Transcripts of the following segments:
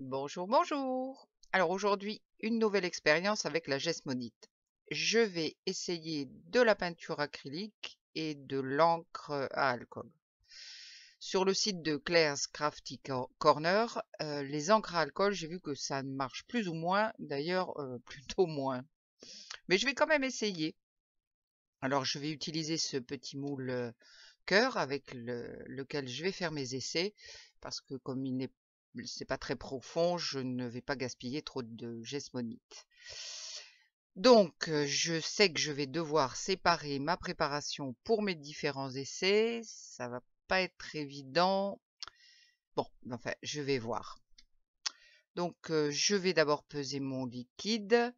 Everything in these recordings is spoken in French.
Bonjour, bonjour. Alors aujourd'hui, une nouvelle expérience avec la Gesmonite. Je vais essayer de la peinture acrylique et de l'encre à alcool. Sur le site de Claire's Crafty Corner, les encres à alcool, j'ai vu que ça marche plus ou moins, d'ailleurs plutôt moins. Mais je vais quand même essayer. Alors je vais utiliser ce petit moule cœur avec lequel je vais faire mes essais, parce que comme c'est pas très profond, je ne vais pas gaspiller trop de Gesmonite. Donc, je sais que je vais devoir séparer ma préparation pour mes différents essais. Ça va pas être évident. Bon, enfin, je vais voir. Donc, je vais d'abord peser mon liquide.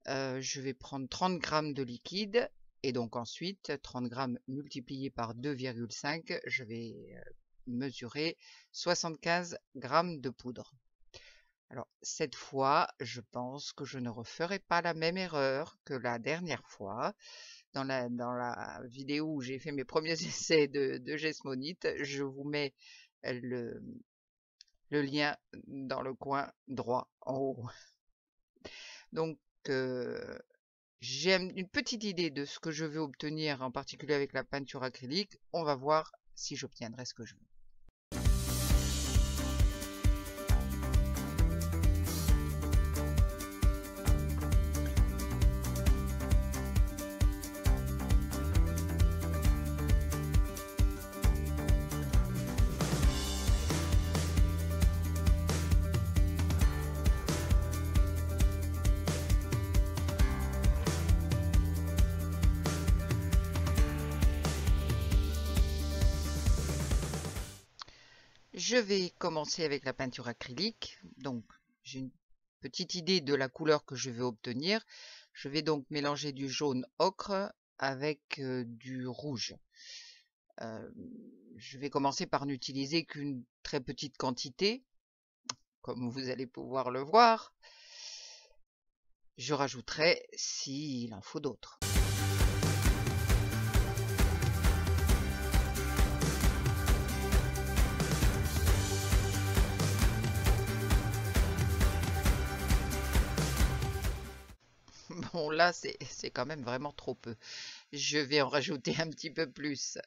Je vais prendre 30 grammes de liquide. Et donc ensuite, 30 grammes multiplié par 2,5, je vais mesurer 75 grammes de poudre. Alors, cette fois, je pense que je ne referai pas la même erreur que la dernière fois. Dans la vidéo où j'ai fait mes premiers essais de Gesmonite, je vous mets le, le lien dans le coin droit en haut. Donc, j'ai une petite idée de ce que je veux obtenir, en particulier avec la peinture acrylique. On va voir si j'obtiendrai ce que je veux. Je vais commencer avec la peinture acrylique. Donc, j'ai une petite idée de la couleur que je vais obtenir. Je vais donc mélanger du jaune ocre avec du rouge. Je vais commencer par n'utiliser qu'une très petite quantité, comme vous allez pouvoir le voir. Je rajouterai s'il en faut d'autres. Bon, là, c'est quand même vraiment trop peu. Je vais en rajouter un petit peu plus.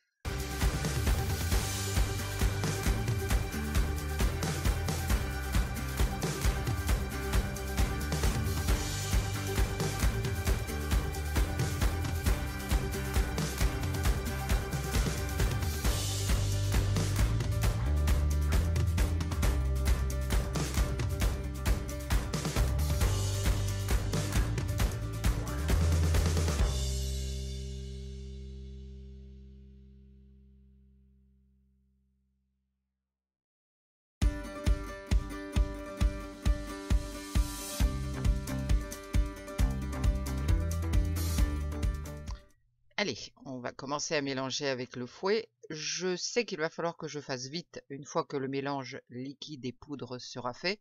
Allez, on va commencer à mélanger avec le fouet. Je sais qu'il va falloir que je fasse vite une fois que le mélange liquide et poudre sera fait,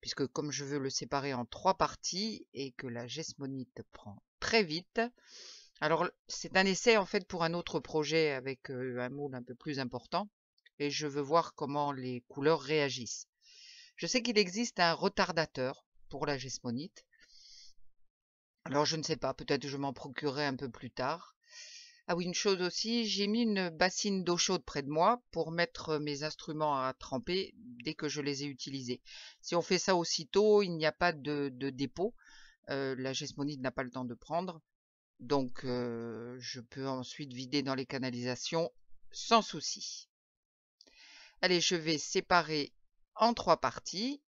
puisque comme je veux le séparer en 3 parties et que la Gesmonite prend très vite, alors c'est un essai en fait pour un autre projet avec un moule un peu plus important, et je veux voir comment les couleurs réagissent. Je sais qu'il existe un retardateur pour la Gesmonite. Alors je ne sais pas, peut-être je m'en procurerai un peu plus tard. Ah oui, une chose aussi, j'ai mis une bassine d'eau chaude près de moi pour mettre mes instruments à tremper dès que je les ai utilisés. Si on fait ça aussitôt, il n'y a pas de dépôt. La Gesmonite n'a pas le temps de prendre. Donc je peux ensuite vider dans les canalisations sans souci. Allez, je vais séparer en 3 parties.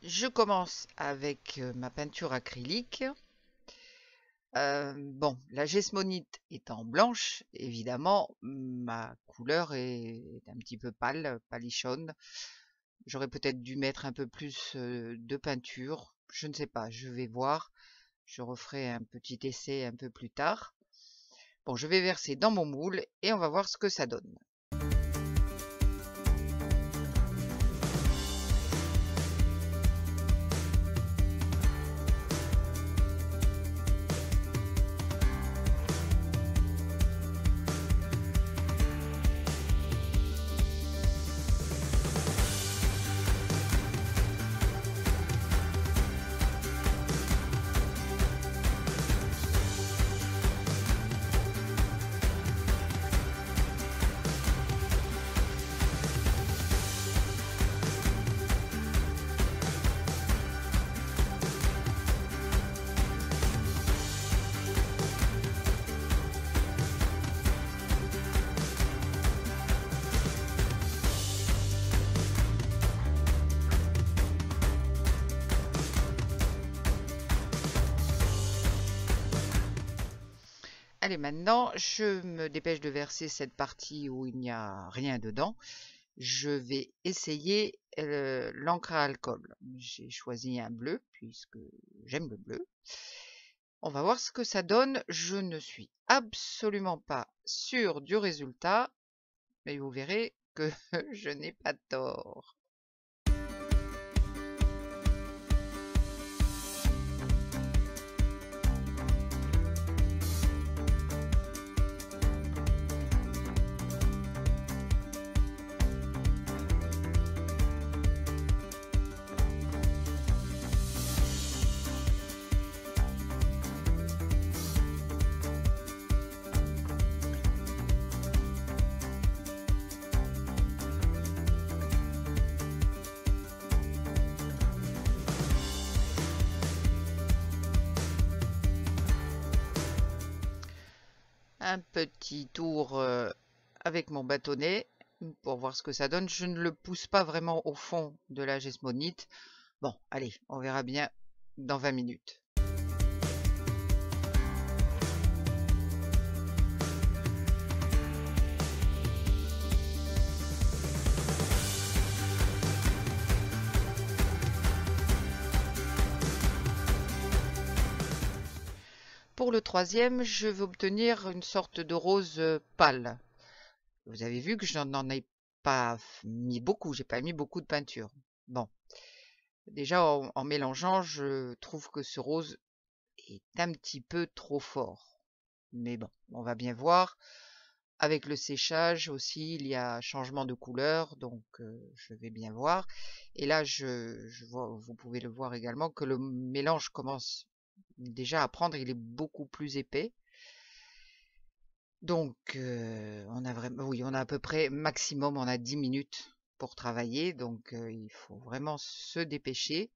Je commence avec ma peinture acrylique. Bon, la Gesmonite étant blanche, évidemment, ma couleur est un petit peu pâle, palichonne. J'aurais peut-être dû mettre un peu plus de peinture. Je ne sais pas, je vais voir. Je referai un petit essai un peu plus tard. Bon, je vais verser dans mon moule et on va voir ce que ça donne. Allez, maintenant, je me dépêche de verser cette partie où il n'y a rien dedans. Je vais essayer l'encre à alcool. J'ai choisi un bleu puisque j'aime le bleu. On va voir ce que ça donne. Je ne suis absolument pas sûre du résultat, mais vous verrez que je n'ai pas tort. Un petit tour avec mon bâtonnet pour voir ce que ça donne. Je ne le pousse pas vraiment au fond de la gesmonite. Bon, allez, on verra bien dans 20 minutes. Pour le troisième, je vais obtenir une sorte de rose pâle. Vous avez vu que je n'en ai pas mis beaucoup, j'ai pas mis beaucoup de peinture. Bon, déjà en mélangeant, je trouve que ce rose est un petit peu trop fort. Mais bon, on va bien voir. Avec le séchage aussi, il y a changement de couleur, donc je vais bien voir. Et là, je vois, vous pouvez le voir également, que le mélange commence déjà à prendre, il est beaucoup plus épais. Donc, on a vraiment, oui, on a à peu près maximum, on a 10 minutes pour travailler, donc il faut vraiment se dépêcher.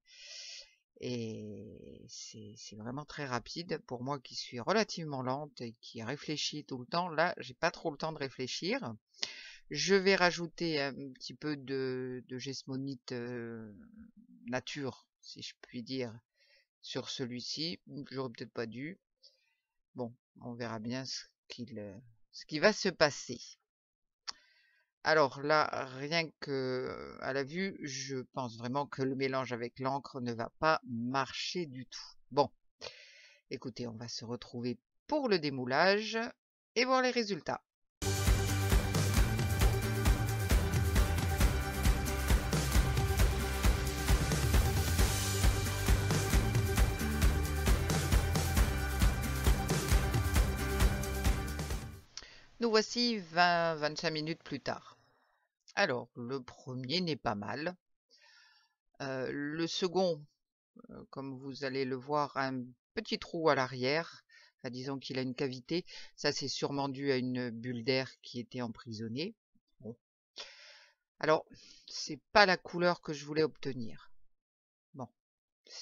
Et c'est vraiment très rapide. Pour moi qui suis relativement lente et qui réfléchit tout le temps, là, j'ai pas trop le temps de réfléchir. Je vais rajouter un petit peu de gesmonite nature, si je puis dire, sur celui-ci. J'aurais peut-être pas dû. Bon, on verra bien ce qui va se passer. Alors là, rien que à la vue, je pense vraiment que le mélange avec l'encre ne va pas marcher du tout. Bon, écoutez, on va se retrouver pour le démoulage et voir les résultats. Nous voici 20-25 minutes plus tard. Alors, le premier n'est pas mal. Le second, comme vous allez le voir, a un petit trou à l'arrière. Enfin, disons qu'il a une cavité. Ça, c'est sûrement dû à une bulle d'air qui était emprisonnée. Bon. Alors, c'est pas la couleur que je voulais obtenir. Bon,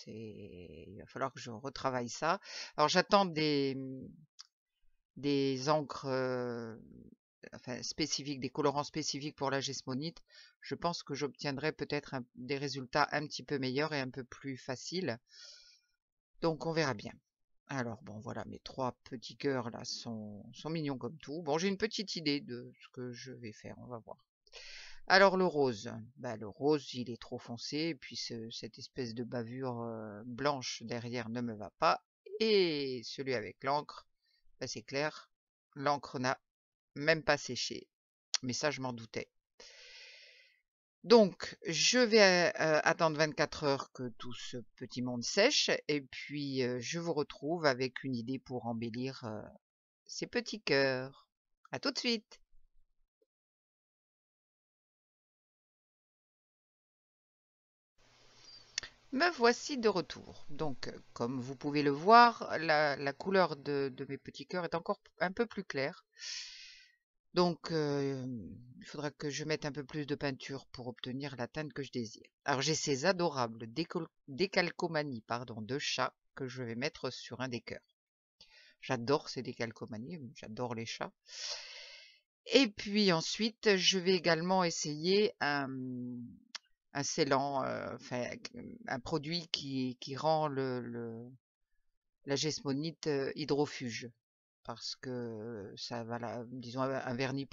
il va falloir que je retravaille ça. Alors, j'attends des encres enfin, spécifiques, des colorants spécifiques pour la gesmonite. Je pense que j'obtiendrai peut-être des résultats un petit peu meilleurs et un peu plus faciles. Donc on verra bien. Alors bon voilà, mes 3 petits cœurs là sont mignons comme tout. Bon, j'ai une petite idée de ce que je vais faire, on va voir. Alors le rose, le rose il est trop foncé, et puis cette espèce de bavure blanche derrière ne me va pas. Et celui avec l'encre, c'est clair, l'encre n'a même pas séché. Mais ça, je m'en doutais. Donc, je vais attendre 24 heures que tout ce petit monde sèche et puis je vous retrouve avec une idée pour embellir ces petits cœurs. À tout de suite! Me voici de retour. Donc, comme vous pouvez le voir, la couleur de mes petits cœurs est encore un peu plus claire. Donc, il faudra que je mette un peu plus de peinture pour obtenir la teinte que je désire. Alors, j'ai ces adorables décalcomanies de chat que je vais mettre sur un des cœurs. J'adore ces décalcomanies, j'adore les chats. Et puis ensuite, je vais également essayer un scellant, enfin, un produit qui rend la gesmonite hydrofuge. Parce que ça va disons un vernis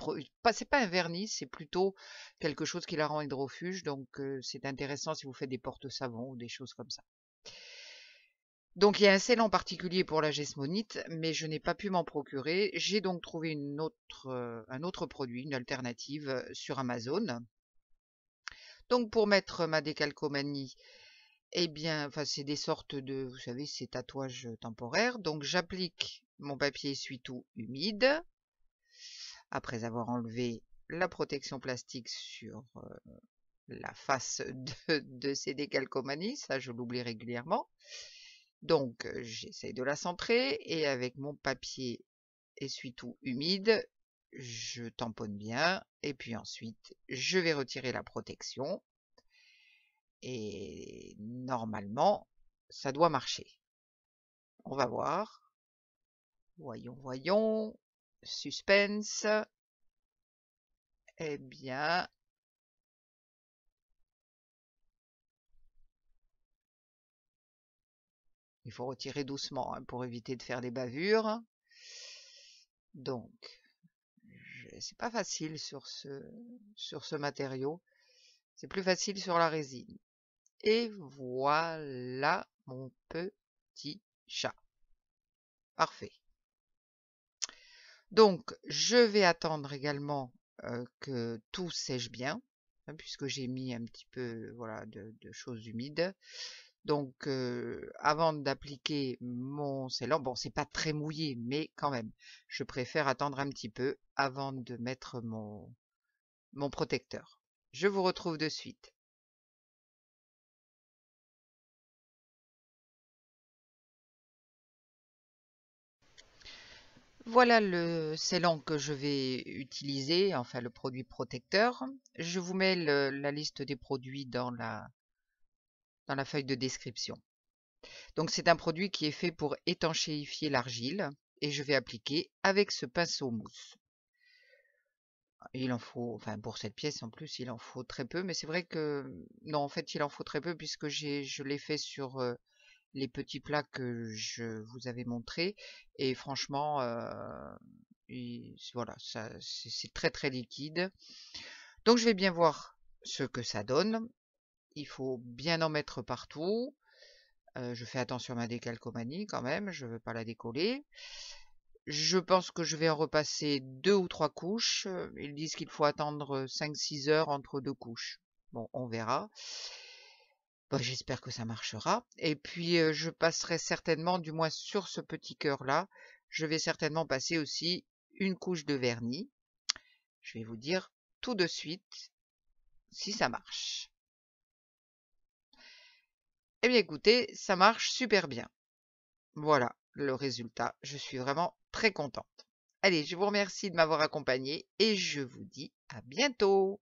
c'est pas un vernis, c'est plutôt quelque chose qui la rend hydrofuge, donc c'est intéressant si vous faites des porte-savons ou des choses comme ça. Donc il y a un scellant particulier pour la gesmonite, mais je n'ai pas pu m'en procurer. J'ai donc trouvé un autre produit, une alternative sur Amazon. Donc pour mettre ma décalcomanie, eh bien, enfin c'est des sortes de, vous savez, ces tatouages temporaires. Donc j'applique mon papier essuie-tout humide, après avoir enlevé la protection plastique sur la face de ces décalcomanies, ça je l'oublie régulièrement. Donc j'essaye de la centrer et avec mon papier essuie-tout humide, je tamponne bien et puis ensuite je vais retirer la protection et normalement ça doit marcher. On va voir. Voyons. Suspense. Eh bien, il faut retirer doucement hein, pour éviter de faire des bavures. Donc, c'est pas facile sur ce matériau. C'est plus facile sur la résine. Et voilà mon petit chat. Parfait. Donc, je vais attendre également que tout sèche bien, hein, puisque j'ai mis un petit peu voilà, de choses humides. Donc, avant d'appliquer mon scellant, bon, c'est pas très mouillé, mais quand même, je préfère attendre un petit peu avant de mettre mon protecteur. Je vous retrouve de suite. Voilà le scellant que je vais utiliser, enfin le produit protecteur. Je vous mets la liste des produits dans la feuille de description. Donc c'est un produit qui est fait pour étanchéifier l'argile et je vais appliquer avec ce pinceau mousse. Il en faut, enfin pour cette pièce en plus, il en faut très peu, mais c'est vrai que, non en fait il en faut très peu puisque je l'ai fait sur les petits plats que je vous avais montrés et franchement, voilà, c'est très très liquide. Donc je vais bien voir ce que ça donne. Il faut bien en mettre partout. Je fais attention à ma décalcomanie quand même, je ne veux pas la décoller. Je pense que je vais en repasser 2 ou 3 couches. Ils disent qu'il faut attendre 5-6 heures entre 2 couches. Bon, on verra. Bon, j'espère que ça marchera. Et puis, je passerai certainement, du moins sur ce petit cœur-là, je vais certainement passer aussi une couche de vernis. Je vais vous dire tout de suite si ça marche. Eh bien écoutez, ça marche super bien. Voilà le résultat. Je suis vraiment très contente. Allez, je vous remercie de m'avoir accompagnée et je vous dis à bientôt.